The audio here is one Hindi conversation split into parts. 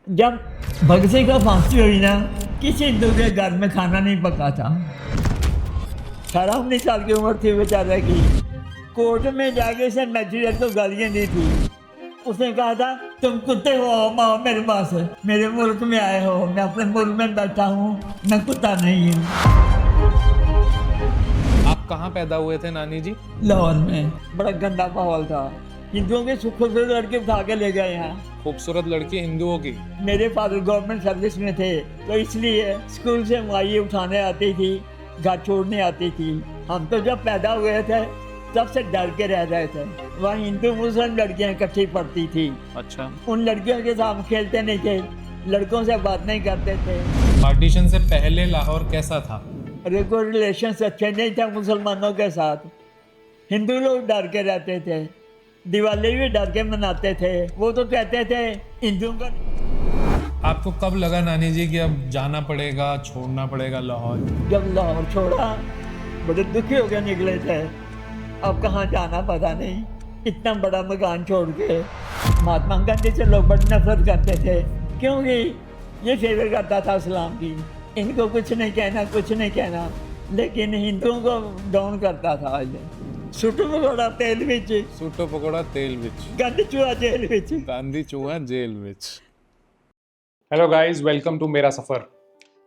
जब भगत सिंह का फांसी हुई ना, किसी हिंदू के घर में खाना नहीं पका था। 18-19 साल की उम्र थी बेचारे की। कोर्ट में जाके उसे मैजिस्ट्रेट को गालियां दी थी। उसने कहा था तुम कुत्ते हो, माओ मेरे पास, मेरे मुल्क में आए हो, मैं अपने मुल्क में बैठा हूँ, मैं कुत्ता नहीं हूँ। आप कहाँ पैदा हुए थे नानी जी? लाहौर में बड़ा गंदा माहौल था। हिंदुओं के खूबसूरत लड़के उठा के ले गए यहाँ। खूबसूरत लड़की हिंदुओं की। मेरे फादर गवर्नमेंट सर्विस में थे, तो इसलिए स्कूल से माई उठाने आती थी, घर छोड़ने आती थी। हम तो जब पैदा हुए थे तब से डर के रह रहे थे। वहाँ हिंदू मुस्लिम लड़कियाँ इकट्ठी पढ़ती थी। अच्छा। उन लड़कियों के साथ हम खेलते नहीं थे, लड़कों से बात नहीं करते थे। पार्टीशन से पहले लाहौर कैसा था? अरे कोई रिलेशन अच्छे नहीं थे मुसलमानों के साथ। हिंदू लोग डर के रहते थे, दिवाली भी डर के मनाते थे। वो तो कहते थे हिंदुओं का। आपको कब लगा नानी जी कि अब जाना पड़ेगा, छोड़ना पड़ेगा लाहौर? जब लाहौर छोड़ा बड़े दुखी होकर निकले थे। अब कहाँ जाना पता नहीं, इतना बड़ा मकान छोड़ के। महात्मा गांधी से लोग बड़ी नफरत करते थे, क्योंकि ये फेवर करता था इस्लाम की। इनको कुछ नहीं कहना, कुछ नहीं कहना, लेकिन हिंदुओं को डाउन करता था। सुटू पकौड़ा तेल विच, सूटो पकौड़ा तेल विच, गांधी चूहा जेल विच। गांधी चूहा जेल विच। हेलो गाइस, वेलकम टू मेरा सफ़र।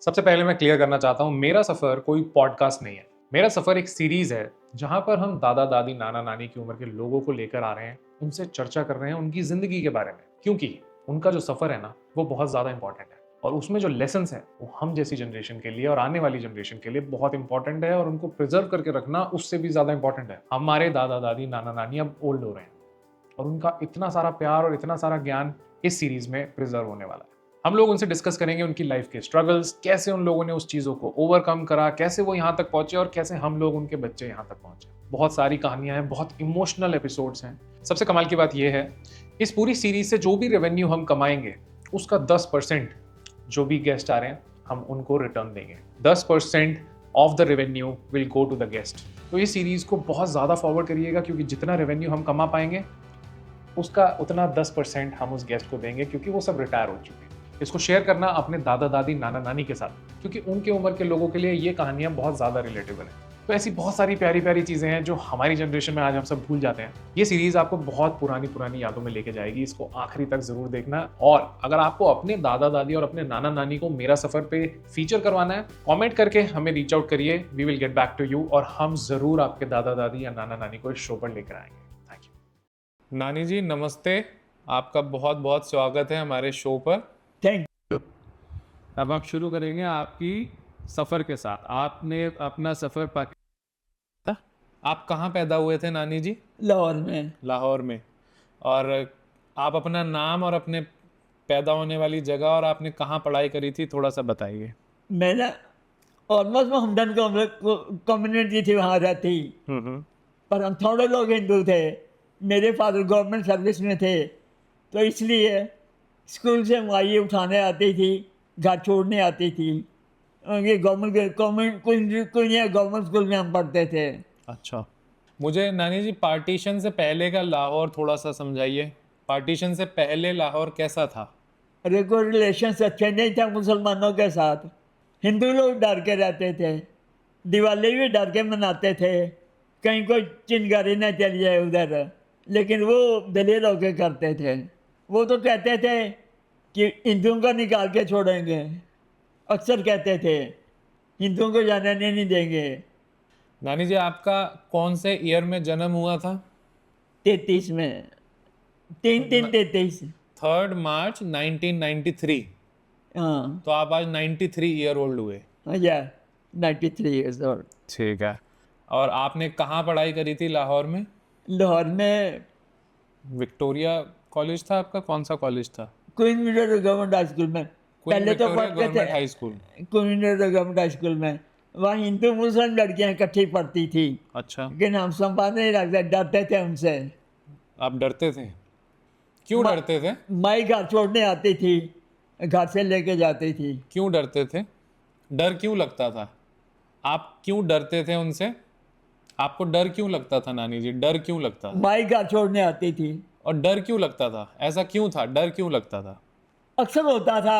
सबसे पहले मैं क्लियर करना चाहता हूँ, मेरा सफ़र कोई पॉडकास्ट नहीं है। मेरा सफ़र एक सीरीज़ है जहाँ पर हम दादा दादी नाना नानी की उम्र के लोगों को लेकर आ रहे हैं, उनसे चर्चा कर रहे हैं उनकी ज़िंदगी के बारे में, क्योंकि उनका जो सफ़र है ना वो बहुत ज़्यादा इंपॉर्टेंट है और उसमें जो लेसन्स हैं वो हम जैसी जनरेशन के लिए और आने वाली जनरेशन के लिए बहुत इंपॉर्टेंट है और उनको प्रिजर्व करके रखना उससे भी ज़्यादा इंपॉर्टेंट है। हमारे दादा दादी नाना नानी अब ओल्ड हो रहे हैं और उनका इतना सारा प्यार और इतना सारा ज्ञान इस सीरीज में प्रिजर्व होने वाला है। हम लोग उनसे डिस्कस करेंगे उनकी लाइफ के स्ट्रगल्स, कैसे उन लोगों ने उस चीज़ों को ओवरकम करा, कैसे वो यहाँ तक पहुंचे और कैसे हम लोग उनके बच्चे यहाँ तक पहुंचे। बहुत सारी कहानियां हैं, बहुत इमोशनल एपिसोड्स हैं। सबसे कमाल की बात यह है, इस पूरी सीरीज से जो भी रेवेन्यू हम कमाएंगे उसका 10% जो भी गेस्ट आ रहे हैं हम उनको रिटर्न देंगे। 10% of the revenue will go to the guest. तो ये सीरीज को बहुत ज़्यादा फॉरवर्ड करिएगा, क्योंकि जितना रेवेन्यू हम कमा पाएंगे उसका उतना 10% हम उस गेस्ट को देंगे, क्योंकि वो सब रिटायर हो चुके हैं। इसको शेयर करना अपने दादा दादी नाना नानी के साथ, क्योंकि उनके उम्र के लोगों के लिए ये कहानियां बहुत ज़्यादा रिलेटेबल हैं। तो ऐसी बहुत सारी प्यारी प्यारी चीज़ें हैं जो हमारी जनरेशन में आज हम सब भूल जाते हैं। ये सीरीज़ आपको बहुत पुरानी पुरानी यादों में लेके जाएगी। इसको आखिरी तक ज़रूर देखना। और अगर आपको अपने दादा दादी और अपने नाना नानी को मेरा सफ़र पे फीचर करवाना है, कमेंट करके हमें रीच आउट करिए। We will get back to you और हम ज़रूर आपके दादा दादी या नाना नानी को इस शो पर लेकर आएंगे। Thank you. नानी जी नमस्ते, आपका बहुत बहुत स्वागत है हमारे शो पर। Thank you. अब आप शुरू करेंगे आपकी सफ़र के साथ। आपने अपना सफ़र आप कहाँ पैदा हुए थे नानी जी? लाहौर में। लाहौर में। और आप अपना नाम और अपने पैदा होने वाली जगह और आपने कहाँ पढ़ाई करी थी थोड़ा सा बताइए। मैंने ऑलमोस्ट मोहम्मदन कम्युनिटी थी वहाँ रहती, पर हम थोड़े लोग हिंदू थे। मेरे फादर गवर्नमेंट सर्विस में थे, तो इसलिए स्कूल से माई उठाने आती थी, घर छोड़ने आती थी। ये गवर्नमेंट स्कूल में हम पढ़ते थे। अच्छा, मुझे नानी जी पार्टीशन से पहले का लाहौर थोड़ा सा समझाइए। पार्टीशन से पहले लाहौर कैसा था? अरे कोई रिलेशन अच्छे नहीं थे मुसलमानों के साथ। हिंदू लोग डर के रहते थे, दिवाली भी डर के मनाते थे, कहीं कोई चिंगारी न चली जाए उधर, लेकिन वो दलेर होके करते थे। वो तो कहते थे कि हिंदुओं को निकाल के छोड़ेंगे, अक्सर कहते थे हिंदुओं को जाने नहीं देंगे। नानी जी आपका कौन से ईयर में जन्म हुआ था? 33 में, 3-3-33। 3 मार्च 1993। हाँ तो आप आज 93 ईयर ओल्ड हुए। या 93 ईयर्स ओल्ड। ठीक है। और आपने कहाँ पढ़ाई करी थी लाहौर में? लाहौर में विक्टोरिया कॉलेज था आपका? कौन सा कॉलेज था? Queen Victoria government high school में। पहले तो पढ़ते गवर्नमेंट थे high school. Queen Victoria government high school में। वहाँ हिंदू मुस्लिम लड़कियाँ इकट्ठी पढ़ती थी। अच्छा। लेकिन हम संभाल नहीं रखते, डरते थे उनसे। आप डरते थे? क्यों डरते थे? माई घर छोड़ने आती थी, घर से लेके जाती थी। क्यों डरते थे? डर क्यों लगता था? आप क्यों डरते थे उनसे? आपको डर क्यों लगता था नानी जी? डर क्यों लगता था? माई घर छोड़ने आती थी। और डर क्यों लगता था? ऐसा क्यों था? डर क्यों लगता था? अक्सर होता था,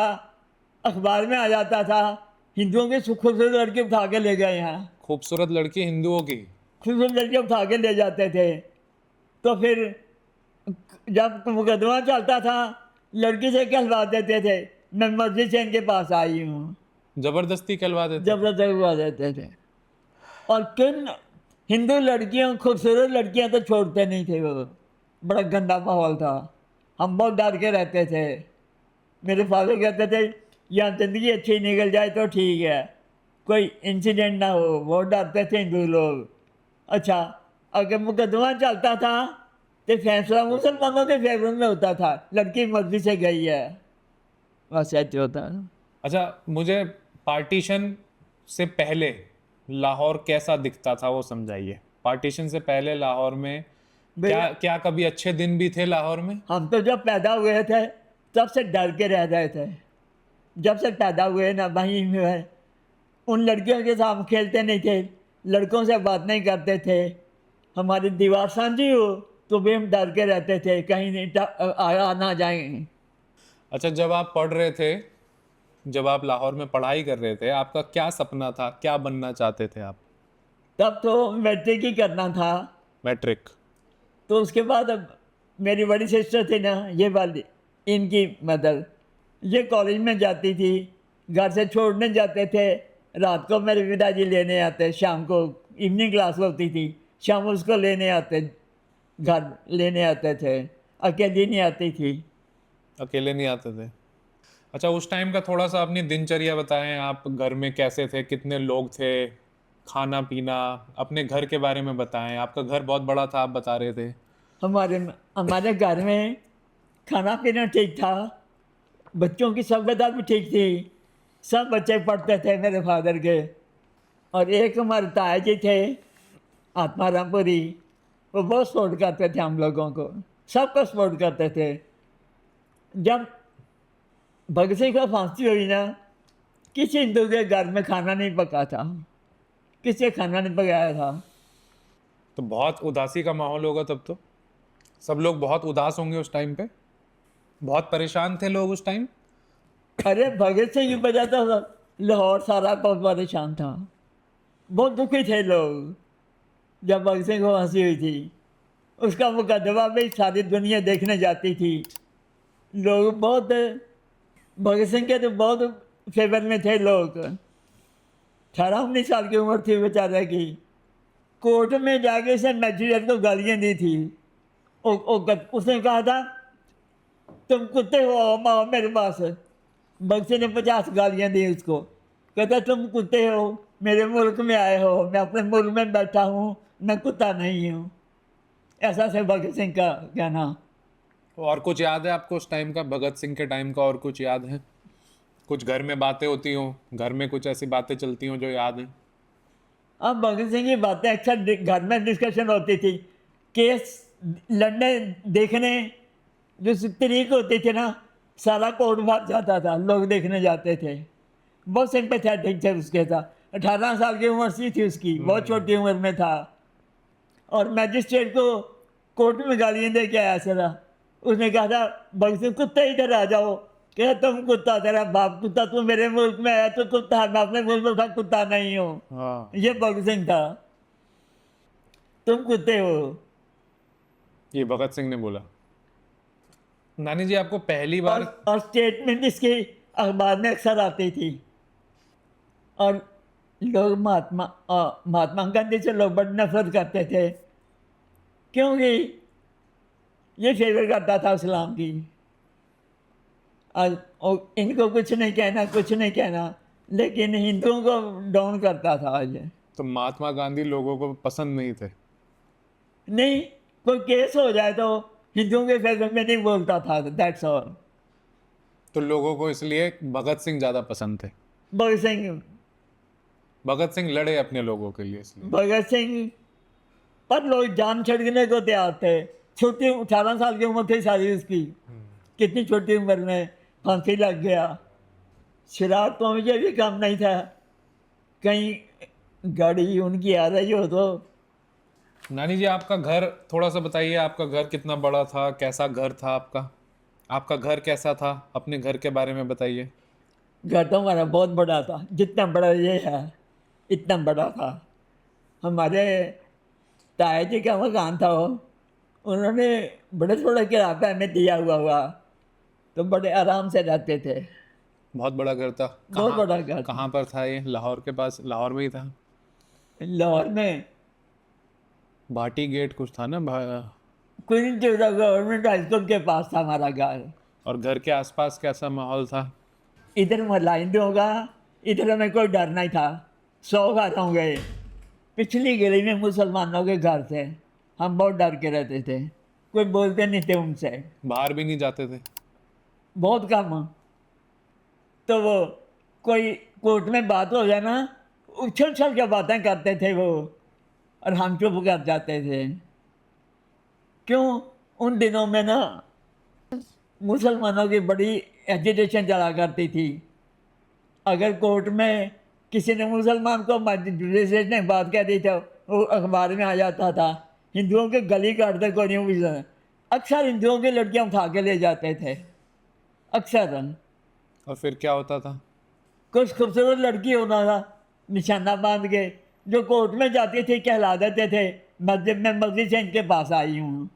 अखबार में आ जाता था, हिंदुओं के खूबसूरत लड़के उठा के ले गए यहाँ, खूबसूरत लड़की हिंदुओं की? खूबसूरत लड़के उठा के ले जाते थे। तो फिर जब मुकदमा चलता था, लड़की से कहलवा देते थे, मैं मस्जिद से इनके पास आई हूँ, जबरदस्ती कहलवा देते? जबरदस्त कहलवा देते थे। और किन हिंदू लड़कियों, खूबसूरत लड़कियां तो छोड़ते नहीं थे वो। बड़ा गंदा माहौल था, हम बहुत डर के रहते थे। मेरे फादर कहते थे यहाँ ज़िंदगी अच्छी निकल जाए तो ठीक है, कोई इंसिडेंट ना हो, बहुत डरते थे हिंदू लोग। अच्छा, अगर मुकदमा चलता था तो फैसला मुसलमानों के फेवर में होता था, लड़की मर्जी से गई है, बस ऐसे होता है। अच्छा, मुझे पार्टीशन से पहले लाहौर कैसा दिखता था वो समझाइए। पार्टीशन से पहले लाहौर में क्या क्या कभी अच्छे दिन भी थे लाहौर में? हम तो जब पैदा हुए थे तब से डर के रह रहे थे। जब से पैदा हुए ना वहीं में है, उन लड़कियों के साथ हम खेलते नहीं थे, लड़कों से बात नहीं करते थे। हमारी दीवार साझी हो तो भी हम डर के रहते थे, कहीं नहीं आ ना जाएंगे। अच्छा, जब आप पढ़ रहे थे, जब आप लाहौर में पढ़ाई कर रहे थे, आपका क्या सपना था, क्या बनना चाहते थे आप? तब तो मैट्रिक ही करना था। मैट्रिक? तो उसके बाद अब मेरी बड़ी सिस्टर थी ना, ये वाली, इनकी मदर, ये कॉलेज में जाती थी, घर से छोड़ने जाते थे, रात को मेरे पिताजी लेने आते, शाम को इवनिंग क्लास होती थी, शाम उसको लेने आते, घर लेने आते थे, अकेली नहीं आती थी। अकेले नहीं आते थे? अच्छा, उस टाइम का थोड़ा सा अपनी दिनचर्या बताएं। आप घर में कैसे थे, कितने लोग थे, खाना पीना, अपने घर के बारे में बताएं। आपका घर बहुत बड़ा था, आप बता रहे थे। हमारे हमारे घर में खाना पीना ठीक था, बच्चों की सभ्यता भी ठीक थी, सब बच्चे पढ़ते थे मेरे फादर के। और एक हमारे ताया जी थे, आत्मारामपुरी, वो बहुत सपोर्ट करते थे हम लोगों को, सबको सपोर्ट करते थे। जब भगत सिंह का फांसी हुई ना, किसी हिंदू के घर में खाना नहीं पका था, किसी खाना नहीं पकाया था। तो बहुत उदासी का माहौल होगा तब तो। सब लोग बहुत उदास होंगे उस टाइम पे, बहुत परेशान थे लोग उस टाइम। अरे भगत सिंह की वजह तो लाहौर सारा बहुत परेशान था, बहुत दुखी थे लोग जब भगत सिंह को फांसी हुई थी। उसका मुकदमा भी सारी दुनिया देखने जाती थी। लोग बहुत भगत सिंह के तो बहुत फेवर में थे लोग। 18-19 साल की उम्र थी बेचारे की। कोर्ट में जाके से मैजिस्ट्रेट को गालियाँ दी थी। उसने कहा था तुम कुत्ते हो, आओ मेरे पास। भगत सिंह ने 50 गालियाँ दी उसको। कहता तुम कुत्ते हो, मेरे मुल्क में आए हो, मैं अपने मुल्क में बैठा हूँ, मैं कुत्ता नहीं हूँ। ऐसा से भगत सिंह का कहना। और कुछ याद है आपको उस टाइम का, भगत सिंह के टाइम का? और कुछ याद है? कुछ घर में बातें होती हों, घर में कुछ ऐसी बातें चलती हों जो याद हैं? अब भगत सिंह की बातें अक्सर घर में डिस्कशन होती थी। केस लड़ने देखने जो तरीक होती थी ना, सारा कोर्ट भाग जाता था, लोग देखने जाते थे। बहुत सिंपैथेटिक थे उसके साथ। 18 साल की उम्र सी थी उसकी, बहुत छोटी उम्र में था। और मैजिस्ट्रेट को कोर्ट में गालियाँ दे के आया सरा। उसने कहा था भगत सिंह कुत्ते इधर आ जाओ। कहा तुम कुत्ता, तेरा बाप कुत्ता, तू मेरे मुल्क में आया तो कुत्ता, मैं अपने मुल्क में था कुत्ता नहीं हूँ। हाँ, ये भगत सिंह था, तुम कुत्ते हो। ये भगत सिंह ने बोला। नानी जी, आपको पहली बार और स्टेटमेंट इसकी अखबार में अक्सर आती थी। और लोग महात्मा गांधी से लोग बड़ी नफरत करते थे, क्योंकि ये फेवर करता था इस्लाम की। और इनको कुछ नहीं कहना, कुछ नहीं कहना, लेकिन हिंदुओं को डाउन करता था आज। तो महात्मा गांधी लोगों को पसंद नहीं थे? नहीं, कोई केस हो जाए तो हिंदुओं के फेवर में नहीं बोलता था, दैट्स ऑल। तो लोगों को इसलिए भगत सिंह ज़्यादा पसंद थे? भगत सिंह लड़े अपने लोगों के लिए इसलिए? भगत सिंह पर लोग जान छिड़कने को तैयार थे। छोटी 18 साल की उम्र थी सारी उसकी, कितनी छोटी उम्र में फांसी लग गया। शराब तो मुझे भी कम नहीं था, कहीं गाड़ी उनकी आ रही हो तो। नानी जी, आपका घर थोड़ा सा बताइए। आपका घर कितना बड़ा था, कैसा घर था आपका? आपका घर कैसा था? अपने घर के बारे में बताइए। घर तो हमारा बहुत बड़ा था, जितना बड़ा ये है इतना बड़ा था। हमारे ताया जी का मकान था वो, उन्होंने बड़े थोड़े किराए पे हमें दिया हुआ तो बड़े आराम से रहते थे। बहुत बड़ा घर था। बहुत बड़ा घर था कहाँ पर था ये? लाहौर के पास? लाहौर में ही था? लाहौर में। भाटी गेट कुछ था ना क्वीन गवर्नमेंट हाई स्कूल के पास था हमारा घर। और घर के आसपास कैसा माहौल था? इधर मोहल्ला हिंदुओं का, इधर हमें कोई डर नहीं था। 100 घर होंगे, पिछली गली में मुसलमानों के घर थे। हम बहुत डर के रहते थे, कोई बोलते नहीं थे उनसे, बाहर भी नहीं जाते थे? बहुत कम। तो वो कोई कोर्ट में बात हो जाए ना, उछल उछल के बातें करते थे वो, और हम चुप कर जाते थे। क्यों? उन दिनों में ना मुसलमानों की बड़ी एजिटेशन चला करती थी। अगर कोर्ट में किसी ने मुसलमान को मजिस्ट्रेट ने बात कह दी तो वो अखबार में आ जाता था। हिंदुओं के गली काटते कोई नहीं पूछता। अक्सर हिंदुओं की लड़कियां उठा के ले जाते थे, अक्सर। और फिर क्या होता था? कुछ खूबसूरत लड़की होना था, निशाना बांध के जो कोर्ट में जाती थी कहला देते थे मस्जिद में, मस्जिद से इनके पास आई हूँ।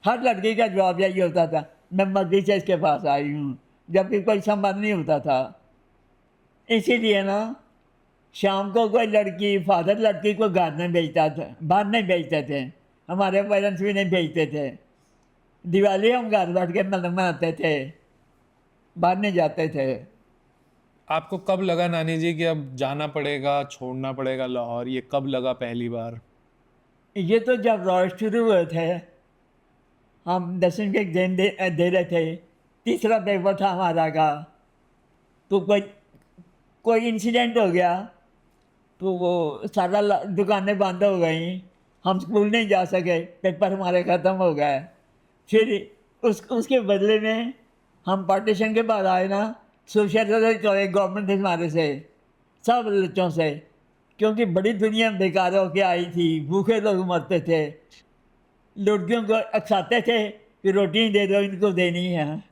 हर लड़की का जवाब यही होता था, मैं मस्जिद से इसके पास आई हूँ, जबकि कोई संबंध नहीं होता था। इसीलिए ना शाम को कोई लड़की, फादर लड़की को घर नहीं भेजता था, बाहर नहीं भेजते थे। हमारे पेरेंट्स भी नहीं भेजते थे। दिवाली हम घर बैठ के मनाते थे, बाहर नहीं जाते थे। आपको कब लगा नानी जी कि अब जाना पड़ेगा, छोड़ना पड़ेगा लाहौर? ये कब लगा पहली बार? ये तो जब रॉय शुरू हुए थे, हम 10वीं के एग्जाम दे रहे थे, तीसरा पेपर था हमारा का, तो कोई कोई इंसिडेंट हो गया तो वो सारा दुकानें बंद हो गई, हम स्कूल नहीं जा सके, पेपर हमारे ख़त्म हो गए। फिर उसके बदले में हम पार्टीशन के बाद आए ना, सोशल गवर्नमेंट थे हमारे से, सब बच्चों से, क्योंकि बड़ी दुनिया बेकार होके आई थी, भूखे लोग मरते थे। लड़कियों को अकसाते थे कि रोटी दे दो, इनको देनी है।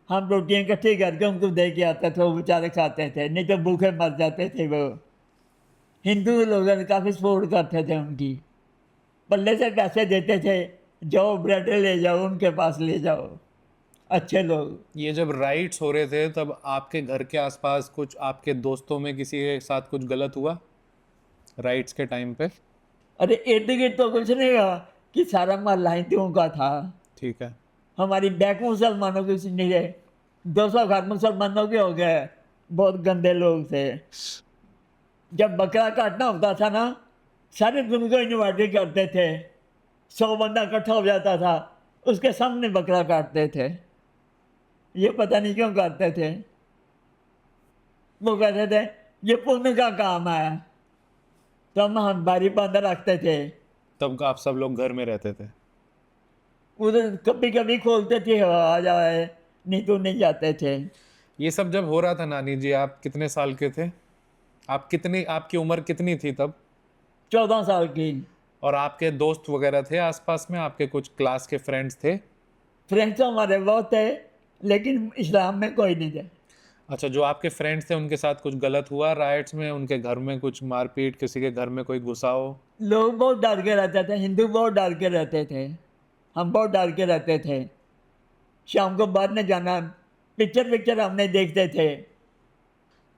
हम रोटियां इकट्ठी करके उनको दे के आते थे, वो बेचारे खाते थे, नहीं तो भूखे मर जाते थे वो। हिंदू लोग काफ़ी सपोर्ट करते थे उनकी, पल्ले से पैसे देते थे, जाओ ब्रेड ले जाओ, उनके पास ले जाओ, अच्छे लोग। ये जब राइट्स हो रहे थे तब आपके घर के आसपास कुछ, आपके दोस्तों में किसी के साथ कुछ गलत हुआ राइट्स के टाइम पे? अरे इर्द गिर्द तो कुछ नहीं हुआ कि सारा मोहल्ला हिंदुओं का था। ठीक है। हमारी बैक मुसलमानों की नहीं रहे, 200 घर मुसलमानों के हो गए, बहुत गंदे लोग थे। जब बकरा काटना होता था ना, सारे दिन को इन्वाइट करते थे, 100 बंदा इकट्ठा हो जाता था, उसके सामने बकरा काटते थे। ये पता नहीं क्यों करते थे। वो कहते थे ये पुण्य का काम है, तो हम बारी बंद रखते थे। तब आप सब लोग घर में रहते थे? उधर कभी कभी खोलते थे, आ जाए, नहीं तो नहीं जाते थे। ये सब जब हो रहा था नानी जी, आप कितने साल के थे? आपकी उम्र कितनी थी तब? 14 साल की। और आपके दोस्त वगैरह थे आसपास में? आपके कुछ क्लास के फ्रेंड्स थे? फ्रेंड्स तो हमारे बहुत थे, लेकिन इस्लाम में कोई नहीं थे। अच्छा, जो आपके फ्रेंड्स थे उनके साथ कुछ गलत हुआ राइट्स में? उनके घर में कुछ मारपीट, किसी के घर में कोई घुसा हो? लोग बहुत डर के रहते थे, हिंदू बहुत डर के रहते थे, हम बहुत डर के रहते थे। शाम को बाहर नहीं जाना, पिक्चर हम नहीं देखते थे।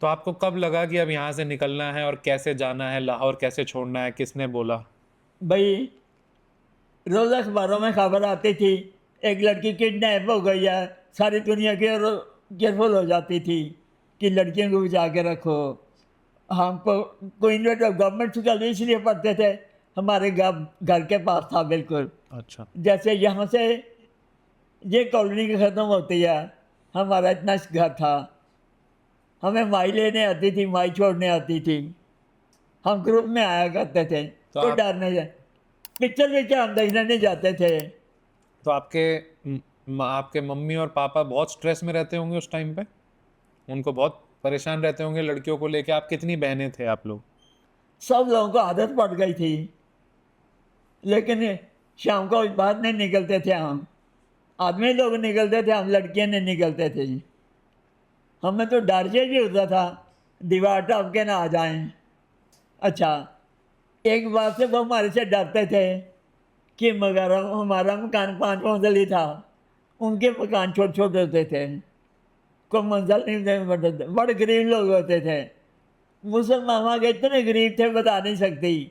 तो आपको कब लगा कि अब यहाँ से निकलना है और कैसे जाना है, लाहौर कैसे छोड़ना है? किसने बोला? भाई रोज़ अखबारों में खबर आती थी एक लड़की किडनैप हो गई है, सारी दुनिया केयरफुल हो जाती थी कि लड़कियों को बचा के रखो। हमको कोई गवर्नमेंट स्कूल इसलिए पढ़ते थे, हमारे घर के पास था बिल्कुल। अच्छा। जैसे यहाँ से ये कॉलोनी की ख़त्म होती है, हमारा इतना घर था, हमें माई लेने आती थी, माई छोड़ने आती थी, हम ग्रुप में आया करते थे, तो कोई आप- डर नहीं है। पिक्चर हम देखने नहीं जाते थे। तो आपके मम्मी और पापा बहुत स्ट्रेस में रहते होंगे उस टाइम पे? उनको बहुत परेशान रहते होंगे लड़कियों को लेके? आप कितनी बहनें थे आप लोग? सब लोगों को आदत पड़ गई थी, लेकिन शाम को बाहर नहीं निकलते थे हम। आदमी लोग निकलते थे, हम लड़कियां नहीं निकलते थे जी। हमें तो डर से भी होता था दीवार टप के ना आ जाएं। अच्छा, एक बात से वो हमारे से डरते थे कि मगर हमारा मकान 5 मंजिल था, उनके मकान छोटे छोटे होते थे, कोई मंजिल नहीं बढ़ते थे, बड़े गरीब लोग होते थे। मुसलमान वहाँ के इतने गरीब थे बता नहीं सकती।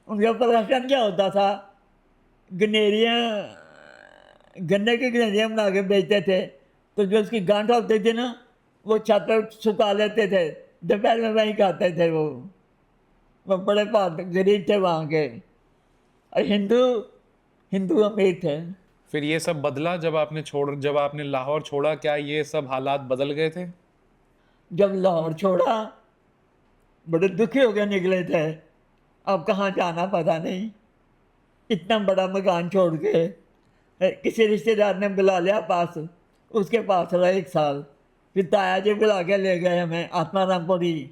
उनका प्रदर्शन क्या होता था, गनेरियाँ, गन्ने की गनेरियाँ बना के बेचते थे, तो जो उसकी गांठ होती थी ना, वो छत पर सुखा लेते थे, दोपहर में वहीं खाते थे। वो बड़े गरीब थे वहाँ के। और हिंदू हिंदू अमीर थे। फिर ये सब बदला जब आपने लाहौर छोड़ा, क्या ये सब हालात बदल गए थे? जब लाहौर छोड़ा बड़े दुखी हो के निकले थे, अब कहाँ जाना पता नहीं। इतना बड़ा मकान छोड़ के किसी रिश्तेदार ने बुला लिया पास, उसके पास रहा 1 साल, फिर ताया जी बुला के ले गए हमें आत्मारामपुरी।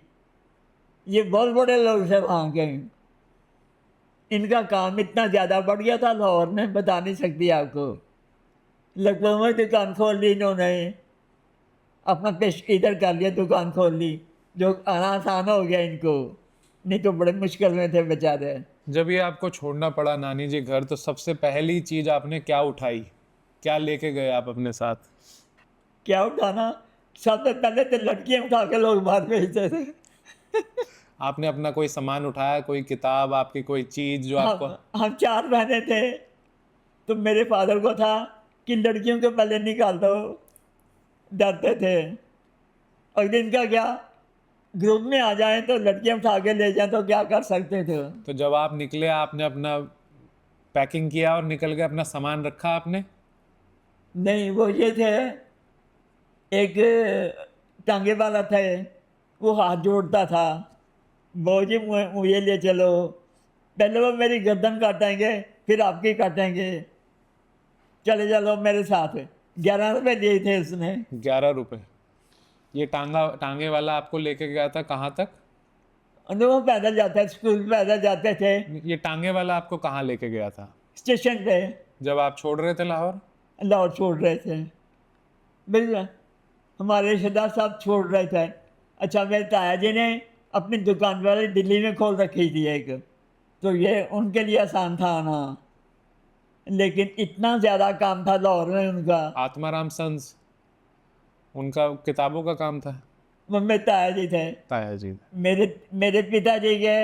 ये बहुत बड़े लोग थे वहाँ के। इनका काम इतना ज़्यादा बढ़ गया था लाहौर में, बता नहीं सकती आपको। लगभग में दुकान खोल ली इन्होंने, अपना पेश इधर कर लिया, दुकान खोल ली, जो आना आसान हो गया इनको, नहीं तो बड़े मुश्किल में थे बेचारे। जब ये आपको छोड़ना पड़ा नानी जी घर, तो सबसे पहली चीज आपने क्या उठाई? क्या लेके गए आप अपने साथ? क्या उठाना, सबसे पहले तो लड़कियाँ उठा के लोग बाहर भेजते थे। आपने अपना कोई सामान उठाया, कोई किताब, आपकी कोई चीज जो आपको? हम 4 बहनें थे, तो मेरे फादर को था कि लड़कियों को पहले निकाल दो, डरते थे। और इनका क्या, ग्रुप में आ जाए तो लड़कियां उठा के ले जाए तो क्या कर सकते थे। तो जब आप निकले, आपने अपना पैकिंग किया और निकल गए, अपना सामान रखा आपने? नहीं, वो ये थे, एक टांगे वाला था, वो हाथ जोड़ता था, वो जी मुझे ले चलो, पहले वो मेरी गर्दन काटेंगे फिर आपकी काटेंगे, चले चलो मेरे साथ। 11 रुपये दिए थे उसने। 11 रुपए? ये टांगे वाला आपको लेके गया था कहाँ तक? और वो पैदल जाते, स्कूल पैदल जाते थे। ये टांगे वाला आपको कहाँ लेके गया था स्टेशन पे जब आप छोड़ रहे थे लाहौर? लाहौर छोड़ रहे थे, बिल्कुल हमारे रिश्तेदार साहब छोड़ रहे थे। अच्छा, मेरे ताया जी ने अपनी दुकान वाली दिल्ली में खोल रखी थी एक, तो ये उनके लिए आसान था आना, लेकिन इतना ज़्यादा काम था लाहौर में उनका। आत्माराम सन्स, उनका किताबों का काम था? वो मेरे ताया जी थे, ताया जी। मेरे मेरे पिताजी के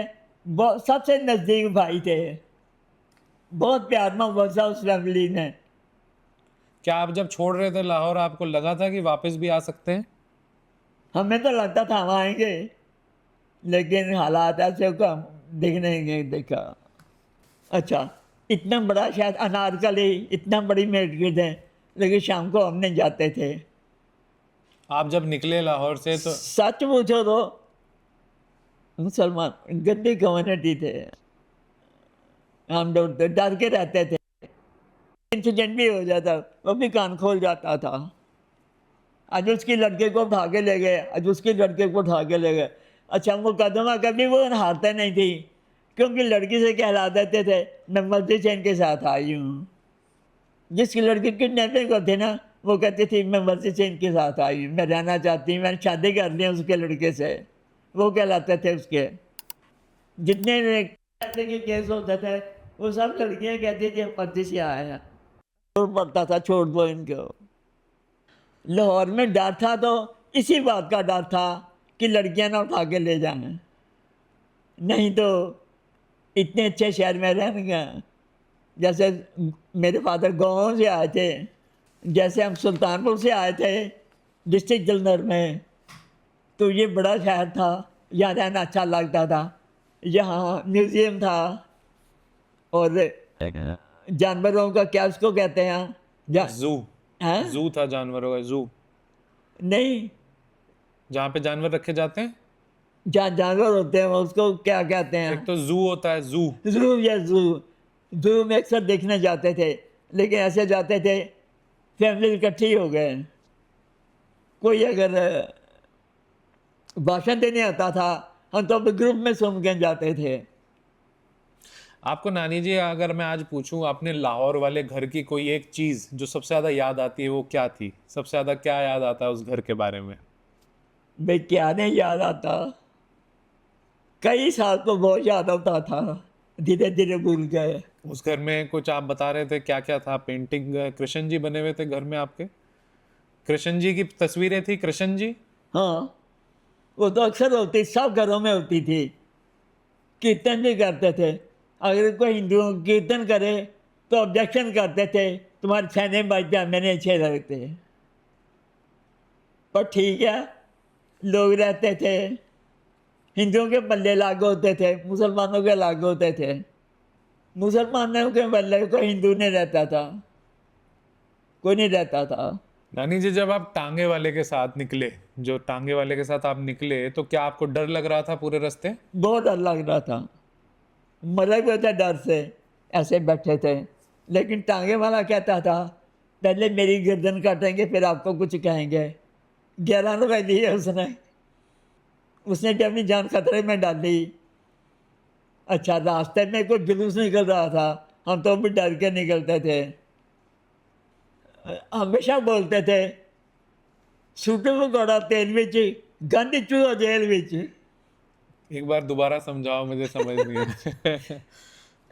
बहुत सबसे नज़दीक भाई थे, बहुत प्यार मोहब्बत था उस फैमिली ने। क्या आप जब छोड़ रहे थे लाहौर, आपको लगा था कि वापस भी आ सकते हैं? हमें तो लगता था हम आएंगे, लेकिन हालात ऐसे को हम देखने नहीं देखा। अच्छा, इतना बड़ा शायद अनारकली, इतना बड़ी मार्केट है, लेकिन शाम को हम नहीं जाते थे। आप जब निकले लाहौर से तो सच पूछो तो मुसलमान गंदी कम्युनिटी थे, हम लोग डर के रहते थे। इंसिडेंट भी हो जाता, वो भी कान खोल जाता था। आज उसकी लड़के को उठा के ले गए, आज उसकी लड़के को उठा के ले गए। अच्छा, मुकदमा कभी वो हारते नहीं थी, क्योंकि लड़की से कहला देते थे मैं मस्जिद से इनके साथ आई हूँ। जिसकी लड़की किडनैपिंग होती ना, वो कहती थी मैं मस्जिद से इनके साथ आई हूँ, मैं रहना चाहती हूँ, मैंने शादी कर ली उसके लड़के से, वो कहलाते थे उसके। जितने ऐसे के केस होते थे वो सब लड़कियाँ कहती थी मस्जिद से आया, छोड़ पड़ता था, छोड़ दो इनको। लाहौर में डर था तो इसी बात का डर था कि लड़कियां ना उठा के ले जाएं, नहीं तो इतने अच्छे शहर में रहेंगे। जैसे मेरे फादर गाँव से आए थे, जैसे हम सुल्तानपुर से आए थे डिस्ट्रिक्ट जलंधर में, तो ये बड़ा शहर था, यहाँ रहना अच्छा लगता था। यहाँ म्यूज़ियम था और जानवरों का क्या उसको कहते हैं, जू? हैं? जू था, जानवरों का जू? नहीं, जहाँ पे जानवर रखे जाते हैं? जहाँ जानवर होते हैं उसको क्या कहते हैं? एक तो जू होता है, जू। जू या जू में अक्सर देखने जाते थे, लेकिन ऐसे जाते थे फैमिली इकट्ठी हो गए, कोई अगर भाषण देने आता था हम तो ग्रुप में सुन के जाते थे। आपको नानी जी अगर मैं आज पूछूं अपने लाहौर वाले घर की कोई एक चीज जो सबसे ज्यादा याद आती है वो क्या थी? सबसे ज्यादा क्या याद आता है उस घर के बारे में? भाई क्या नहीं याद आता, कई साल तो बहुत याद आता था, धीरे धीरे भूल गए। उस घर में कुछ आप बता रहे थे, क्या क्या था? पेंटिंग कृष्ण जी बने हुए थे घर में आपके? कृष्ण जी की तस्वीरें थी? कृष्ण जी? हाँ, वो तो अक्सर होती, सब घरों में होती थी। कीर्तन भी करते थे। अगर कोई हिंदू कीर्तन करे तो ऑब्जेक्शन करते थे, तुम्हारे छेने बजते हमें नहीं अच्छे लगते। पर ठीक है, लोग रहते थे। हिंदुओं के पल्ले लागू होते थे, मुसलमानों के लागू होते थे। मुसलमानों के पल्ले कोई हिंदू नहीं रहता था, कोई नहीं रहता था। नानी जी जब आप टांगे वाले के साथ निकले, जो टांगे वाले के साथ आप निकले, तो क्या आपको डर लग रहा था पूरे रास्ते? बहुत डर लग रहा था, मरे हुए थे डर से, ऐसे बैठे थे। लेकिन टांगे वाला कहता था, पहले मेरी गर्दन काटेंगे फिर आपको कुछ कहेंगे। 11 रुपए दिए उसने, उसने भी अपनी जान खतरे में डाली। अच्छा, रास्ते में कोई जुलूस निकल रहा था, हम तो भी डर के निकलते थे। हमेशा बोलते थे, सूटू पकौड़ा तेल विच, गंद चूहा जेल विच। एक बार दोबारा समझाओ, मुझे समझ नहीं है।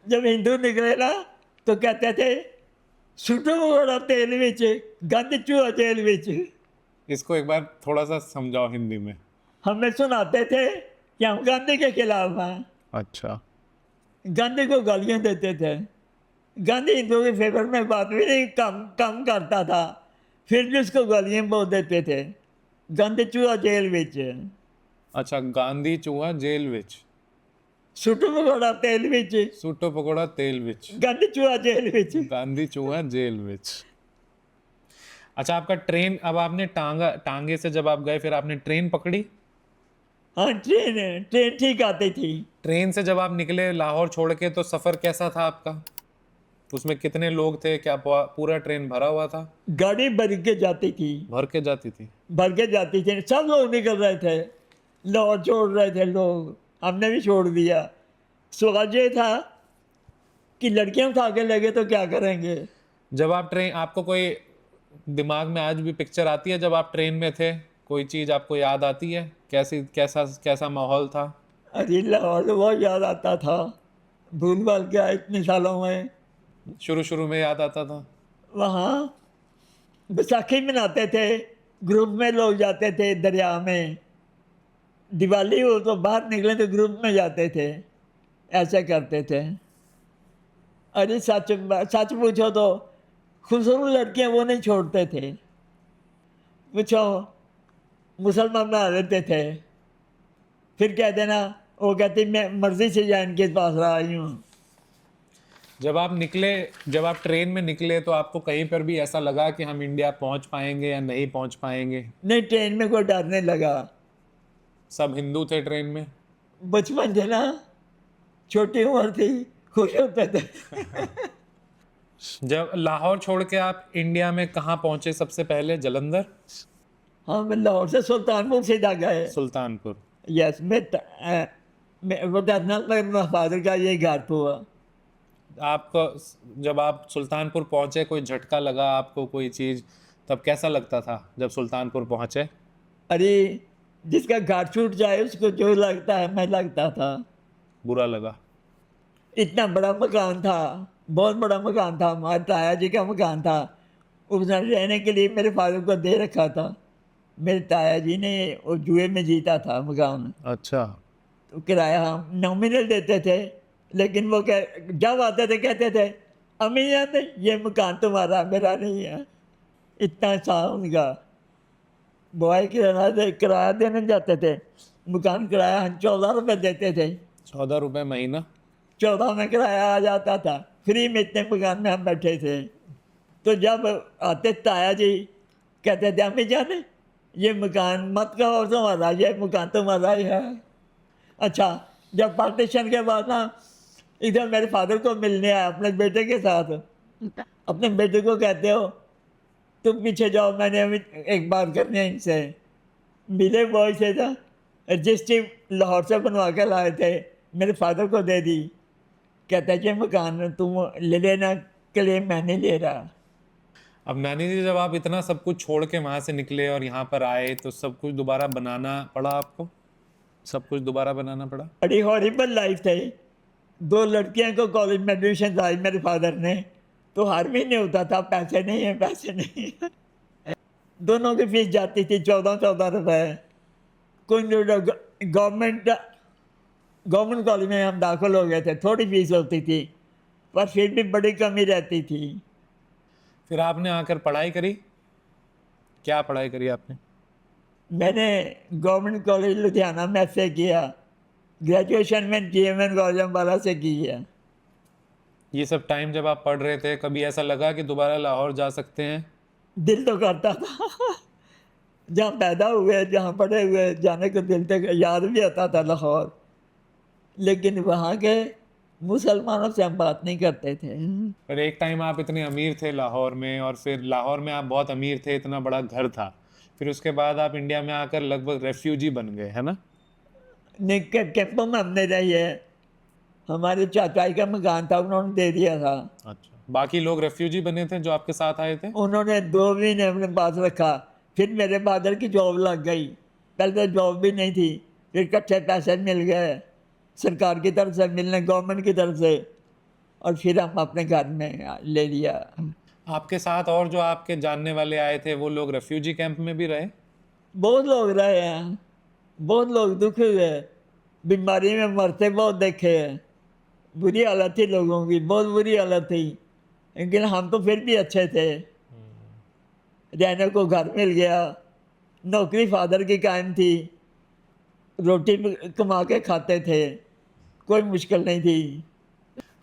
जब हिंदू निकले ना तो कहते थे, सूटू पकौड़ा तेल विच, गंद चूहा जेल विच। इसको एक बार थोड़ा सा समझाओ हिंदी में। हमें सुनाते थे कि हम गांधी के खिलाफ हैं, अच्छा। गांधी को गालियां देते थे। गांधी हिंदुओं के फेवर में बात भी नहीं कम कम करता था, फिर भी उसको गालियां बोल देते थे। गंद चूहा जेल विच, अच्छा, गांधी चूहा जेल विच, सूटू पकौड़ा तेल विच, सूटो पकोड़ा तेल विच, गंद चूहा जेल विच। गांधी चूहा जेल विच। अच्छा, आपका ट्रेन, अब आपने टांगे से जब आप गए फिर आपने ट्रेन पकड़ी? हाँ, ट्रेन ट्रेन ठीक आती थी। ट्रेन से जब आप निकले लाहौर छोड़ के, तो सफर कैसा था आपका? उसमें कितने लोग थे? क्या पूरा ट्रेन भरा हुआ था? गाड़ी भर के जाती थी, भर के जाती थी? भर के जाती थी, सब लोग निकल रहे थे, लाहौर छोड़ रहे थे लोग, हमने भी छोड़ दिया। सवाल ये था कि लड़कियां उठा के लगे तो क्या करेंगे। जब आप ट्रेन, आपको कोई दिमाग में आज भी पिक्चर आती है जब आप ट्रेन में थे? कोई चीज आपको याद आती है? कैसी, कैसा कैसा माहौल था? अरे लाहौर तो बहुत याद आता था, भूल भाल गया इतने सालों में। शुरू शुरू में याद आता था? वहाँ बैसाखी मनाते थे, ग्रुप में लोग जाते थे दरिया में। दिवाली हो तो बाहर निकले तो ग्रुप में जाते थे, ऐसे करते थे। अरे सच सच पूछो तो खूबसूरत लड़कियां वो नहीं छोड़ते थे। पूछो, मुसलमान बना देते थे, फिर कह देना, वो कहती मैं मर्जी से जान के पास आई हूँ। जब आप निकले, जब आप ट्रेन में निकले, तो आपको कहीं पर भी ऐसा लगा कि हम इंडिया पहुंच पाएंगे या नहीं पहुंच पाएंगे? नहीं, ट्रेन में कोई डर नहीं लगा। सब हिंदू थे ट्रेन में? बचपन थे ना, छोटी उम्र थी, खुश होते थे। जब लाहौर छोड़ के आप इंडिया में कहाँ पहुंचे सबसे पहले? जलंधर? हाँ, मैं लाहौर से सुल्तानपुर सीधा गए। सुल्तानपुर? यस, मैं वो मेरे फादर का ये घर हुआ। आपको जब आप सुल्तानपुर पहुंचे, कोई झटका लगा आपको, कोई चीज़, तब कैसा लगता था जब सुल्तानपुर पहुंचे? अरे, जिसका घर छूट जाए उसको जो लगता है, मैं लगता था। बुरा लगा? इतना बड़ा मकान था, बहुत बड़ा मकान था, हमारे ताया जी का मकान था। उसने रहने के लिए मेरे फादर को दे रखा था। मेरे ताया जी ने वो जुए में जीता था मकान, अच्छा। तो किराया हम नॉमिनल देते थे। लेकिन वो जब आते थे कहते थे, अम्मी जान ये मकान तुम्हारा, मेरा नहीं है। इतना सा उनका बॉय किराया देने जाते थे। मकान किराया हम 14 रुपये देते थे। 14 रुपये महीना? 14 में किराया आ जाता था, फ्री में इतने मकान में हम बैठे थे। तो जब आते ताया जी कहते थे, अम्मी जान ये मकान मत कहो तुम्हारा, ये मकान तुम्हारा ही है। अच्छा, जब पार्टीशन के बाद ना इधर मेरे फादर को मिलने आया अपने बेटे के साथ। अपने बेटे को कहते हो, तुम पीछे जाओ, मैंने अभी एक बात करनी है इनसे। मिले बॉय से था, रजिस्ट्री लाहौर से बनवा के लाए थे, मेरे फादर को दे दी। कहता है कि मकान तुम ले लेना, क्लेम मैं नहीं ले रहा। अब नानी जी, जब आप इतना सब कुछ छोड़ के वहां से निकले और यहाँ पर आए तो सब कुछ दोबारा बनाना पड़ा आपको? सब कुछ दोबारा बनाना पड़ा? बड़ी हॉरिबल लाइफ थे। 2 लड़कियों को कॉलेज में एडमिशन दिलाई मेरे फादर ने, तो हर महीने होता था पैसे नहीं है, पैसे नहीं है। दोनों की फीस जाती थी 14-14 रुपए। कोई गवर्नमेंट कॉलेज में हम दाखिल हो गए थे, थोड़ी फीस होती थी, पर फिर भी बड़ी कमी रहती थी। फिर आपने आकर पढ़ाई करी? क्या पढ़ाई करी आपने? मैंने गवर्नमेंट कॉलेज लुधियाना में से किया, ग्रेजुएशन में GMN कॉलेज अम्बाला से की है। ये सब टाइम जब आप पढ़ रहे थे, कभी ऐसा लगा कि दोबारा लाहौर जा सकते हैं? दिल तो करता था जहाँ पैदा हुए, जहाँ पढ़े हुए, जाने को दिल तक याद भी आता था लाहौर, लेकिन वहाँ के मुसलमानों से हम बात नहीं करते थे। पर एक टाइम आप इतने अमीर थे लाहौर में, और फिर लाहौर में आप बहुत अमीर थे, इतना बड़ा घर था, फिर उसके बाद आप इंडिया में आकर लगभग रेफ्यूजी बन गए, है ना? कैंपों में हमने रही है। हमारे चाचाई का मकान था, उन्होंने दे दिया था। अच्छा, बाकी लोग रेफ्यूजी बने थे जो आपके साथ आए थे? उन्होंने 2 महीने अपने पास रखा, फिर मेरे फादर की जॉब लग गई। पहले तो जॉब भी नहीं थी, फिर इकट्ठे पैसे मिल गए सरकार की तरफ से, मिलने गवर्नमेंट की तरफ से, और फिर हम अपने घर में ले लिया। आपके साथ और जो आपके जानने वाले आए थे, वो लोग रेफ्यूजी कैंप में भी रहे? बहुत लोग रहे हैं, बहुत लोग दुखी हुए, बीमारी में मरते बहुत देखे हैं। बुरी हालत थी लोगों की, बहुत बुरी हालत थी, लेकिन हम तो फिर भी अच्छे थे। रहने को घर मिल गया, नौकरी फादर की कायम थी, रोटी कमा के खाते थे, कोई मुश्किल नहीं थी।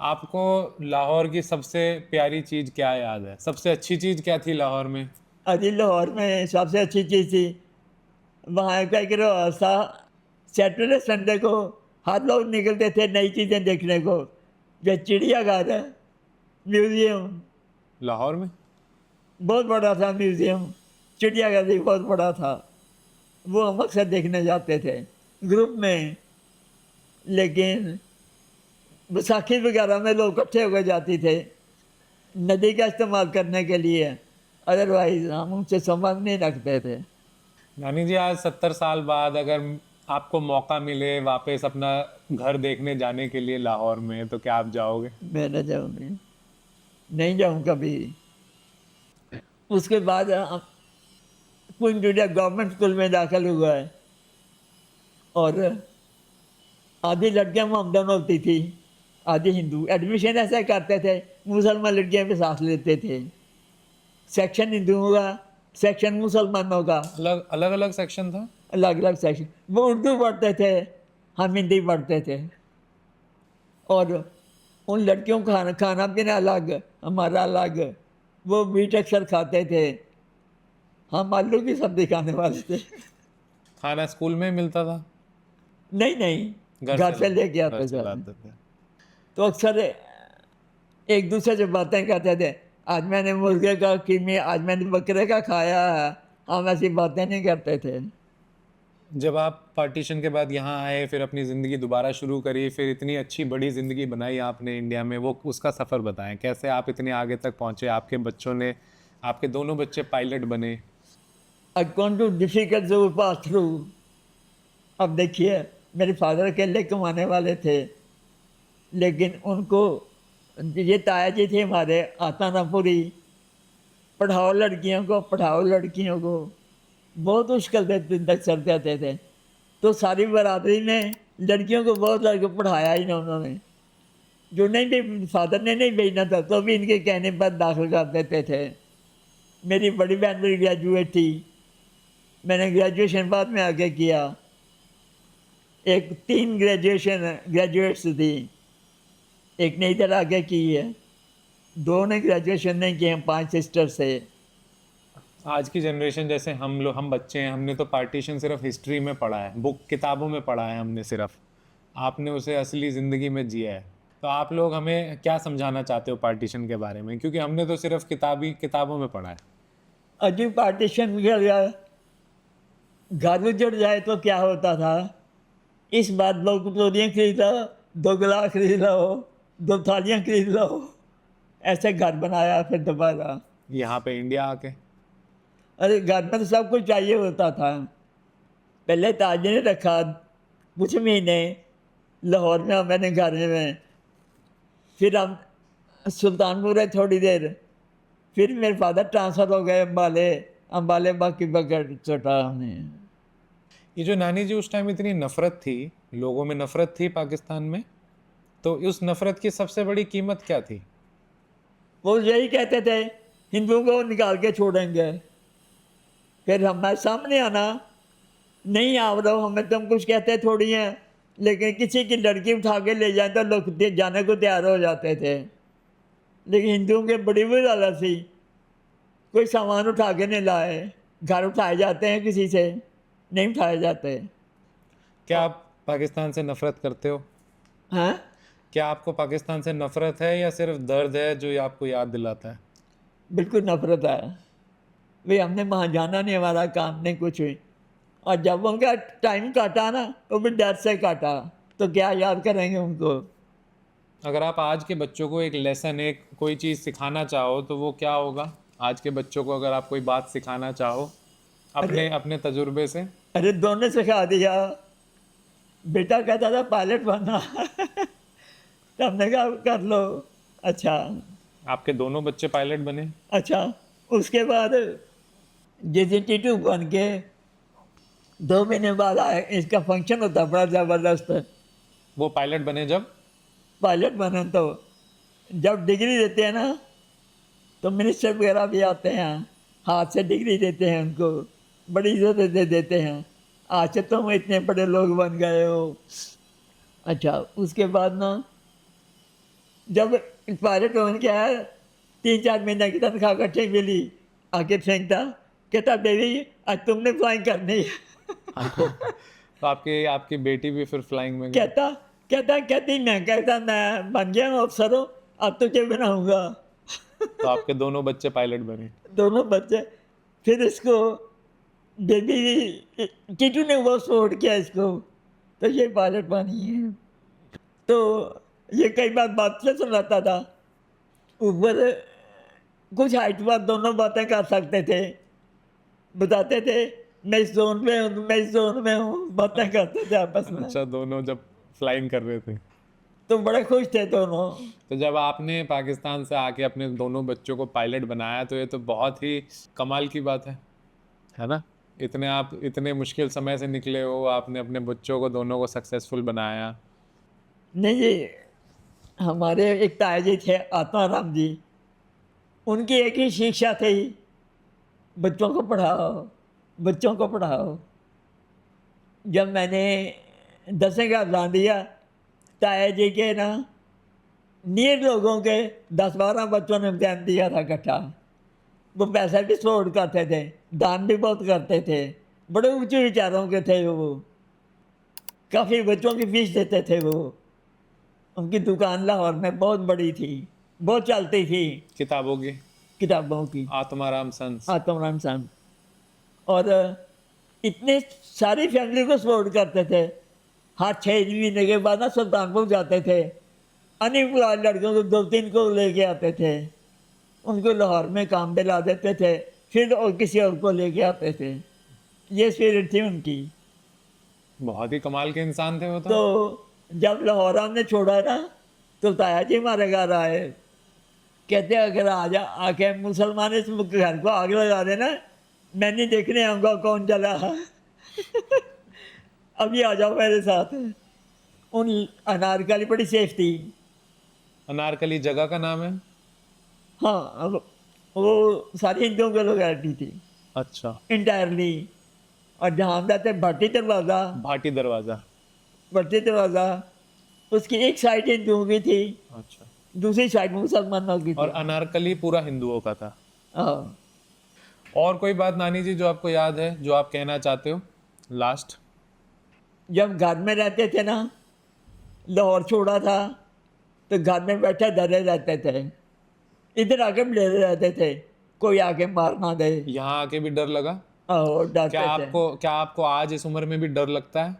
आपको लाहौर की सबसे प्यारी चीज़ क्या याद है? सबसे अच्छी चीज़ क्या थी लाहौर में? अजी लाहौर में सबसे अच्छी चीज़ थी वहाँ का एक व्यवस्था। सैटरडे संडे को हर लोग निकलते थे नई चीज़ें देखने को, जो चिड़ियाघर है, म्यूज़ियम लाहौर में बहुत बड़ा था, म्यूज़ियम चिड़ियाघर भी बहुत बड़ा था, वो हम अक्सर देखने जाते थे ग्रुप में। लेकिन बैसाखी वगैरह में लोग इकट्ठे होकर जाते थे नदी का इस्तेमाल करने के लिए, अदरवाइज हम उनसे संबंध नहीं रखते थे। नानी जी, आज 70 साल बाद अगर आपको मौका मिले वापस अपना घर देखने जाने के लिए लाहौर में, तो क्या आप जाओगे? मैं न जाऊँगी, नहीं जाऊँ कभी। उसके बाद क्वीन इंडिया गवर्नमेंट स्कूल में दाखिल हुआ है, और आधी लड़कियाँ मोहम्मदन होती थी, आधी हिंदू। एडमिशन ऐसे करते थे, मुसलमान लड़कियाँ भी साथ लेते थे। सेक्शन हिंदुओं का, सेक्शन मुसलमानों का, अलग अलग अलग सेक्शन था? अलग अलग सेक्शन। वो उर्दू पढ़ते थे, हम हिंदी पढ़ते थे, और उन लड़कियों का खाना पीना अलग, हमारा अलग। वो मीट अक्सर खाते थे, हम आलू की सब्जी खाने वाले थे। खाना स्कूल में मिलता था? नहीं नहीं, घर से लेके घर आते से थे। लाते थे। तो अक्सर एक दूसरे से बातें करते थे, आज मैंने मुर्गे का कीमे, आज मैंने बकरे का खाया है। हम ऐसी बातें नहीं करते थे। जब आप पार्टीशन के बाद यहाँ आए, फिर अपनी ज़िंदगी दोबारा शुरू करी, फिर इतनी अच्छी बड़ी ज़िंदगी बनाई आपने इंडिया में, वो उसका सफ़र बताएं, कैसे आप इतने आगे तक पहुँचे? आपके बच्चों ने, आपके दोनों बच्चे पायलट बने। I gone too difficult to pass through. अब देखिए, मेरे फादर अकेले कमाने वाले थे, लेकिन उनको ये ताया जी थे हमारे, आता ना पूरी, पढ़ाओ लड़कियों को, पढ़ाओ लड़कियों को, बहुत मुश्किल से दिन तक सर जाते थे। तो सारी बरादरी में लड़कियों को बहुत लड़के पढ़ाया ही ना उन्होंने। जो नहीं भी फादर ने नहीं भेजना था, तो भी इनके कहने पर दाखिल कर देते थे। मेरी बड़ी बहन भी ग्रेजुएट थी, मैंने ग्रेजुएशन बाद में आगे किया। एक 3 ग्रेजुएट्स थी, एक ने इधर आगे की है, 2 ने ग्रेजुएशन नहीं किए, 5 सिस्टर से। आज की जनरेशन, जैसे हम बच्चे हैं, हमने तो पार्टीशन सिर्फ हिस्ट्री में पढ़ा है, बुक किताबों में पढ़ा है हमने सिर्फ। आपने उसे असली ज़िंदगी में जिया है। तो आप लोग हमें क्या समझाना चाहते हो पार्टीशन के बारे में? क्योंकि हमने तो सिर्फ किताबों में पढ़ा है। अजीब पार्टीशन कर गया, घर उजड़ जाए तो क्या होता था। इस बात लोग प्लोरियाँ खरीदा, 2 गिलास खरीद लो, 2 थालियाँ खरीद लो, ऐसे घर बनाया फिर दोबारा। यहाँ पे इंडिया आके? अरे घर में तो सब कुछ चाहिए होता था। पहले ताज ने रखा कुछ महीने लाहौर में, मैंने घर में, फिर हम सुल्तानपुर है थोड़ी देर, फिर मेरे फादर ट्रांसफ़र हो गए अम्बाले, अम्बाले बाकी बगड़ चोटा हमने। ये जो नानी जी उस टाइम इतनी नफरत थी, लोगों में नफरत थी पाकिस्तान में, तो उस नफरत की सबसे बड़ी कीमत क्या थी? वो यही कहते थे हिंदुओं को निकाल के छोड़ेंगे, फिर हमारे सामने आना, नहीं आप रहो, हमें तुम कुछ कहते थोड़ी हैं, लेकिन किसी की लड़की उठा के ले जाए तो लोग जाने को तैयार हो जाते थे। लेकिन हिंदुओं के बड़ी बुरी हालत थी, कोई सामान उठा के नहीं लाए, घर उठाए जाते हैं किसी से, नहीं उठाए जाते। क्या आप पाकिस्तान से नफरत करते हो? हाँ, क्या आपको पाकिस्तान से नफरत है या सिर्फ दर्द है जो ये आपको याद दिलाता है? बिल्कुल नफरत है। भाई हमने वहाँ जाना नहीं, हमारा काम नहीं कुछ भी, और जब उनका टाइम काटा ना तो भी डर से काटा, तो क्या याद करेंगे उनको। अगर आप आज के बच्चों को एक लेसन, एक कोई चीज़ सिखाना चाहो तो वो क्या होगा? आज के बच्चों को अगर आप कोई बात सिखाना चाहो अपने अपने तजुर्बे से? अरे दोनों सिखा दिया। बेटा कहता था पायलट बनना तो हमने कहा कर लो। अच्छा, आपके दोनों बच्चे पायलट बने? अच्छा, उसके बाद जैसे टीटू बन के 2 महीने बाद आया, इसका फंक्शन होता बड़ा ज़बरदस्त। वो पायलट बने जब? पायलट बने तो जब डिग्री देते हैं ना तो मिनिस्टर वगैरह भी आते हैं, हाथ से डिग्री देते हैं उनको, बड़ी इज्जत दे देते हैं, आज से तुम इतने बड़े लोग बन गए हो। अच्छा, उसके बाद ना जब पायलट बन के आया, 3-4 महीने की तनख्वाह इकट्ठी मिली, आके फेंकता, कहता बेबी आज तुमने फ्लाइंग करनी है तो आपकी आपकी बेटी भी फिर फ्लाइंग में गई? कहती मैं कहता मैं बन गया हूँ अफसर हूँ, अब तुझे बनाऊंगा तो आपके दोनों बच्चे पायलट बने? दोनों बच्चे। फिर इसको बेबी टीटू ने वो सपोर्ट किया इसको, तो ये पायलट बनी है। तो ये कई बार बात से सुनाता था, ऊपर कुछ हाइट पर दोनों बातें कर सकते थे, बताते थे मैं इस जोन में हूँ, मैं इस जोन में हूँ, बातें करते थे आपस में। अच्छा, दोनों जब फ्लाइंग कर रहे थे तो बड़े खुश थे दोनों। तो जब आपने पाकिस्तान से आके अपने दोनों बच्चों को पायलट बनाया तो ये तो बहुत ही कमाल की बात है ना? आप इतने मुश्किल समय से निकले हो, आपने अपने बच्चों को दोनों को सक्सेसफुल बनाया। नहीं जी, हमारे एक ताया जी थे आत्माराम जी, उनकी एक ही शिक्षा थी, बच्चों को पढ़ाओ, बच्चों को पढ़ाओ। जब मैंने 10वीं का एग्ज़ाम दिया, ताया जी के ना नीर लोगों के 10-12 बच्चों ने एग्जाम दिया था इकट्ठा। वो पैसा भी सपोर्ट करते थे, दान भी बहुत करते थे, बड़े ऊंचे विचारों के थे वो, काफ़ी बच्चों की फीस देते थे वो। उनकी दुकान लाहौर में बहुत बड़ी थी, बहुत चलती थी किताबों की, किताबों की, आत्माराम सन्स। आत्माराम साहब। और इतने सारी फैमिली को सपोर्ट करते थे। हर 6 महीने के बाद ना सुल्तानपुर जाते थे, अनएम्प्लॉयड लड़कों को 2-3 को लेके आते थे, उनको लाहौर में काम पे ला देते थे, फिर और किसी और को लेके आते थे। ये स्पिरिट थी उनकी। बहुत ही कमाल के इंसान थे वो तो। तो जब लाहौर हमने छोड़ा ना तो ताया जी हमारे घर आए, कहते अगर आके मुसलमान इस घर को आग लगा देना, मैं नहीं देखने आऊँगा कौन जला अभी आ जाओ मेरे साथ। उन अनारकली बड़ी सेफ थी। अनारकली जगह का नाम है? हाँ, वो सारी हिंदुओं की लोकेलिटी थी अच्छा, इंटायरली। और जहाँ हम रहते भाटी दरवाज़ा, भाटी दरवाजा। भाटी दरवाज़ा, उसकी एक साइड हिंदुओं की थी, अच्छा, दूसरी साइड मुसलमानों की और थी। अनारकली पूरा हिंदुओं का था। हाँ, और कोई बात नानी जी जो आपको याद है, जो आप कहना चाहते हो लास्ट? जब घर में रहते थे ना, लाहौर छोड़ा था तो घर में बैठे डरे रहते थे, इधर आके भी डरे रहते थे कोई आके मार ना दे। यहाँ आके भी डर लगा? और डरते थे। क्या आपको आज इस उम्र में भी डर लगता है?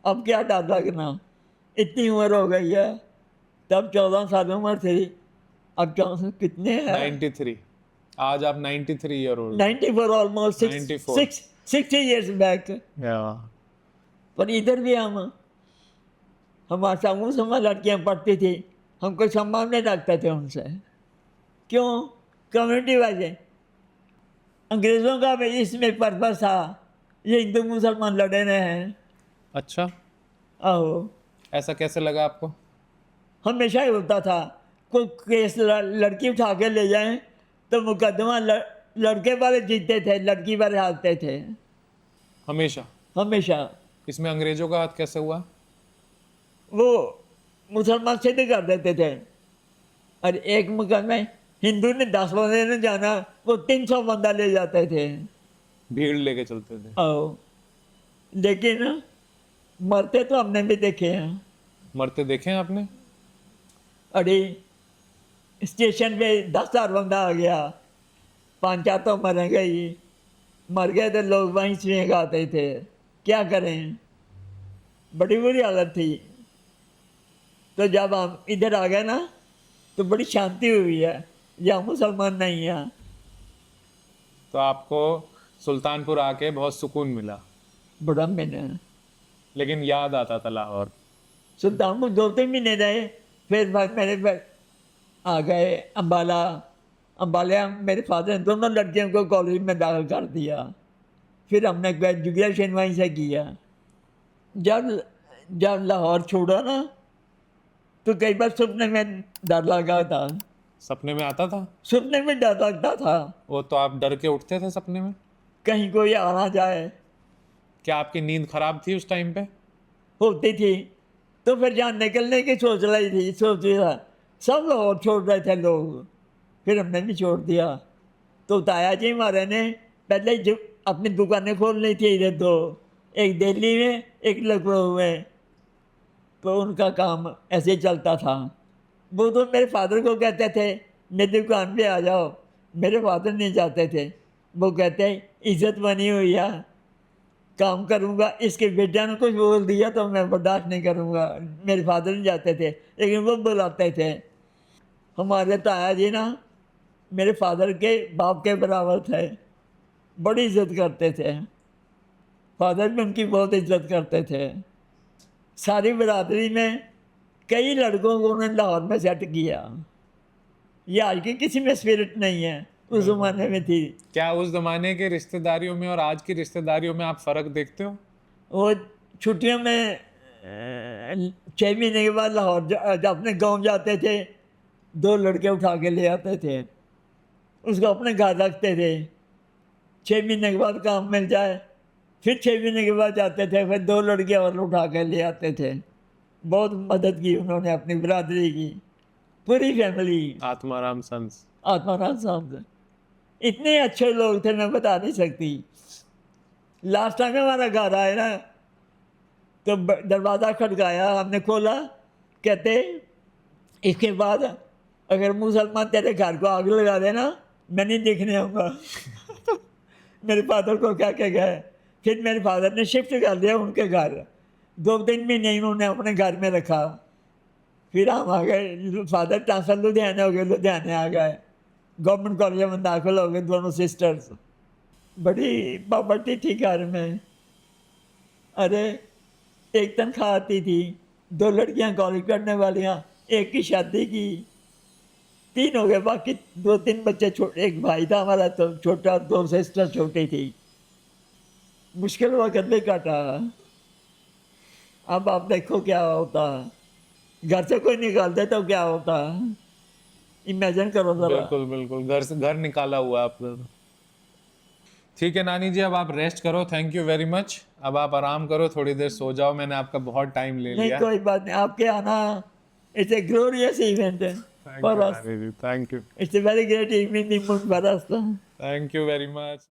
अब क्या डर लगना, इतनी उम्र हो गई है, तब 14 साल उम्र थी, अब 14 कितने हैं? 93। आज आप 93 year old. 94 almost 94। 60 years back. या पर इधर भी हमारे सामने समय लड़कियां पढ़ती थी, हमको सम्मान नहीं रखते थे उनसे। क्यों? कम्युनिटी वाइज अंग्रेज़ों का भी इसमें पर्पस था, ये हिंदू मुसलमान लड़े रहे हैं। अच्छा, आहो, ऐसा कैसे लगा आपको? हमेशा ही होता था, कोई केस लड़की उठा के ले जाएं तो मुकदमा लड़के वाले जीतते थे, लड़की वाले हारते थे हमेशा? हमेशा। इसमें अंग्रेजों का हाथ कैसे हुआ? वो मुसलमान सिद्ध कर देते थे, और एक मुकदमे हिंदू ने 10 बंदे ने जाना, वो 300 बंदा ले जाते थे। भीड़ लेके चलते थे। आओ, लेकिन मरते तो हमने भी देखे हैं। मरते देखे हैं आपने? अरे स्टेशन पे 10,000 बंदा आ गया, 5-4 तो मरेंगे ही, मर गए तो लोग वहीं से गाते थे। क्या करें, बड़ी बुरी हालत थी। तो जब हम इधर आ गए ना, तो बड़ी शांति हुई है, यहाँ मुसलमान नहीं है। तो आपको सुल्तानपुर आके बहुत सुकून मिला, बड़ा मैंने लेकिन याद आता था लाहौर। सुल्तानपुर 2-3 महीने रहे, फिर बाद मेरे आ गए अम्बाला। अम्बाला मेरे फादर ने दोनों लड़कियों को कॉलेज में दाखिल कर दिया, फिर हमने ग्रेजुएशन वहीं से किया। जब जब लाहौर छोड़ा ना, तो कई बार सपने में डर लगा था, सपने में आता था? सपने में डर लगता था, वो तो आप डर के उठते थे सपने में? कहीं कोई आ ना जाए। क्या आपकी नींद खराब थी उस टाइम पे? होती थी, तो फिर जहाँ निकलने की सोच रहा, सब लाहौर छोड़ रहे थे लोग, फिर हमने भी छोड़ दिया। तो ताया जी हमारे ने पहले जो अपनी दुकानें खोल ली थी इधर 2, एक दिल्ली में एक लखनऊ में, तो उनका काम ऐसे चलता था। वो तो मेरे फादर को कहते थे मेरी दुकान पे आ जाओ, मेरे फादर नहीं जाते थे। वो कहते इज्जत बनी हुई है, काम करूँगा, इसके बेटा ने कुछ बोल दिया तो मैं बर्दाश्त नहीं करूँगा। मेरे फादर नहीं जाते थे, लेकिन वो बुलाते थे। हमारे ताया जी ना मेरे फादर के बाप के बराबर थे, बड़ी इज्जत करते थे। फादर भी उनकी बहुत इज्जत करते थे। सारी बिरादरी में कई लड़कों को उन्होंने लाहौर में सेट किया। ये आज की किसी में स्पिरिट नहीं है, उस ज़माने में थी। क्या उस जमाने के रिश्तेदारियों में और आज की रिश्तेदारियों में आप फर्क देखते हो? वो छुट्टियों में 6 महीने के बाद लाहौर जब अपने गांव जाते थे, 2 लड़के उठा के ले आते थे, उसको अपने घर रखते थे। 6 महीने के बाद काम मिल जाए, फिर 6 महीने के बाद जाते थे, फिर 2 लड़के और उठा के ले आते थे। बहुत मदद की उन्होंने अपनी बिरादरी की, पूरी फैमिली। आत्माराम संस। आत्माराम साहब इतने अच्छे लोग थे, मैं बता नहीं सकती। लास्ट टाइम हमारा घर आए ना, तो दरवाज़ा खटकाया, हमने खोला, कहते इसके बाद अगर मुसलमान तेरे घर को आग लगा देना, मैं नहीं देखने आऊँगा। मेरे फादर को क्या कह गए। फिर मेरे फादर ने शिफ्ट कर दिया उनके घर, 2-3 महीने उन्होंने अपने घर में रखा। फिर हम आ गए, फादर ट्रांसफर लुधियाने हो गए, लुधियाने आ गए, गवर्नमेंट कॉलेज में दाखिल हो गए दोनों सिस्टर्स। बड़ी प्रॉपर्टी थी घर में। अरे एक तनख्वाह आती थी, 2 लड़कियां कॉलेज करने वालियां, एक की शादी की, 3 हो गए, बाकी 2-3 बच्चे छोटे। एक भाई था हमारा तो छोटा, 2 सिस्टर छोटी थी। मुश्किल वक्त भी काटा। अब आप देखो क्या होता, घर से कोई निकालते तो क्या होता, इमेजिन करो जरा। बिल्कुल बिल्कुल, घर से घर निकाला हुआ आपने। ठीक है नानी जी, अब आप रेस्ट करो। Thank you very much. अब आप आराम करो, थोड़ी देर सो जाओ, मैंने आपका बहुत टाइम ले नहीं लिया। कोई बात नहीं, आपके आना it's a glorious event for us. Thank you. It's a very great evening for us. Thank you very much.